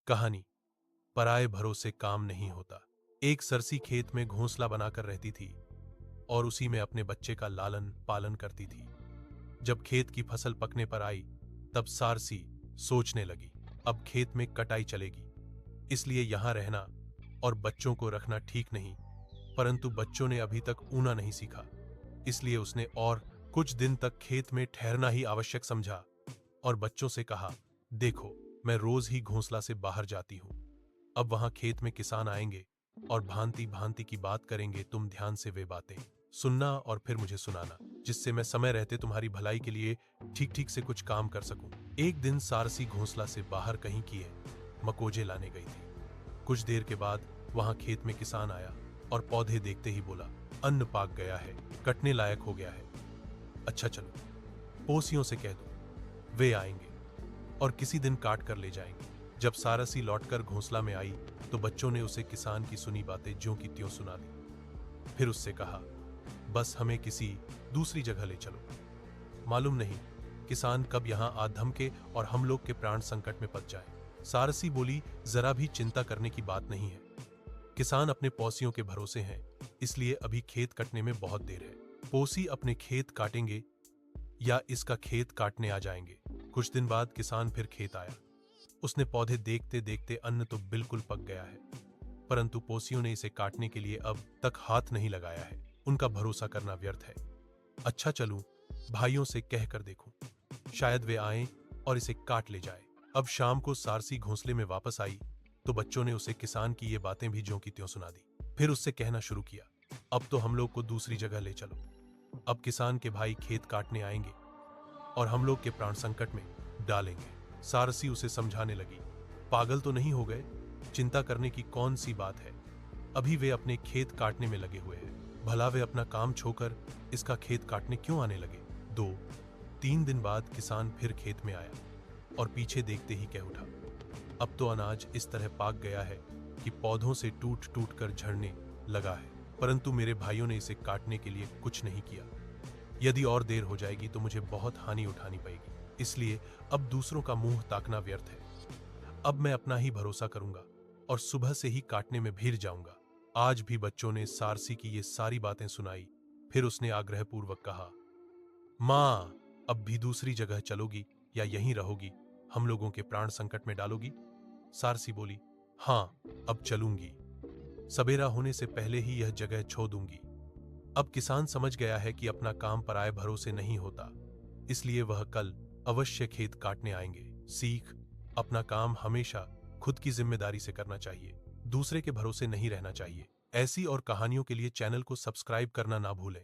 कहानी पराये भरोसे काम नहीं होता। एक सरसी खेत में घोंसला बनाकर रहती थी और उसी में अपने बच्चे का लालन पालन करती थी। जब खेत की फसल पकने पर आई तब सारसी सोचने लगी, अब खेत में कटाई चलेगी, इसलिए यहां रहना और बच्चों को रखना ठीक नहीं। परंतु बच्चों ने अभी तक ऊना नहीं सीखा, इसलिए उसने और कुछ दिन तक खेत में ठहरना ही आवश्यक समझा और बच्चों से कहा, देखो, मैं रोज ही घोंसला से बाहर जाती हूं। अब वहां खेत में किसान आएंगे और भांति भांति की बात करेंगे। तुम ध्यान से वे बातें सुनना और फिर मुझे सुनाना, जिससे मैं समय रहते तुम्हारी भलाई के लिए ठीक ठीक से कुछ काम कर सकूं। एक दिन सारसी घोंसला से बाहर कहीं किए मकोजे लाने गई थी। कुछ देर के बाद वहां खेत में किसान आया और पौधे देखते ही बोला, अन्न पाक गया है, कटने लायक हो गया है। अच्छा चलो, पोसियों से कह दो, वे आएंगे और किसी दिन काट कर ले जाएंगे। जब सारसी लौटकर घोंसला में आई तो बच्चों ने उसे किसान की सुनी बातें ज्यों की त्यों सुना दी। फिर उससे कहा, बस हमें किसी दूसरी जगह ले चलो। मालूम नहीं किसान कब यहां आ धमके और हम लोग के प्राण संकट में पड़ जाए। सारसी बोली, जरा भी चिंता करने की बात नहीं है। किसान अपने पौसियों के भरोसे हैं, इसलिए अभी खेत कटने में बहुत देर है। पोसी अपने खेत काटेंगे या इसका खेत काटने आ जाएंगे। कुछ दिन बाद किसान फिर खेत आया। उसने पौधे देखते देखते अन्न तो बिल्कुल पक गया है, परंतु पोसियों ने इसे काटने के लिए अब तक हाथ नहीं लगाया है। उनका भरोसा करना व्यर्थ है। अच्छा चलूं, भाइयों से कह कर देखूं, शायद वे आएं और इसे काट ले जाए। अब शाम को सारसी घोंसले में वापस आई तो बच्चों ने उसे किसान की ये बातें भी ज्यों की त्यों सुना दी। फिर उससे कहना शुरू किया, अब तो हम लोग को दूसरी जगह ले चलो। अब किसान के भाई खेत काटने आएंगे और हम लोग के प्राण संकट में डालेंगे। सारसी उसे समझाने लगी, पागल तो नहीं हो गए, चिंता करने की कौन सी बात है, अभी वे अपने खेत काटने में लगे हुए हैं। भला वे अपना काम छोड़कर इसका खेत काटने क्यों आने लगे। 2-3 दिन बाद किसान फिर खेत में आया और पीछे देखते ही कह उठा, अब तो अनाज इस तरह पाक गया है कि पौधों से टूट टूट कर झड़ने लगा है, परंतु मेरे भाइयों ने इसे काटने के लिए कुछ नहीं किया। यदि और देर हो जाएगी तो मुझे बहुत हानि उठानी पड़ेगी, इसलिए अब दूसरों का मुंह ताकना व्यर्थ है। अब मैं अपना ही भरोसा करूंगा और सुबह से ही काटने में भीड़ जाऊंगा। आज भी बच्चों ने सारसी की ये सारी बातें सुनाई। फिर उसने आग्रहपूर्वक कहा, मां, अब भी दूसरी जगह चलोगी या यहीं रहोगी, हम लोगों के प्राण संकट में डालोगी। सारसी बोली, हां, अब चलूंगी, सवेरा होने से पहले ही यह जगह छोड़ दूंगी। अब किसान समझ गया है कि अपना काम पराये भरोसे नहीं होता, इसलिए वह कल अवश्य खेत काटने आएंगे। सीख, अपना काम हमेशा खुद की जिम्मेदारी से करना चाहिए, दूसरे के भरोसे नहीं रहना चाहिए। ऐसी और कहानियों के लिए चैनल को सब्सक्राइब करना ना भूलें।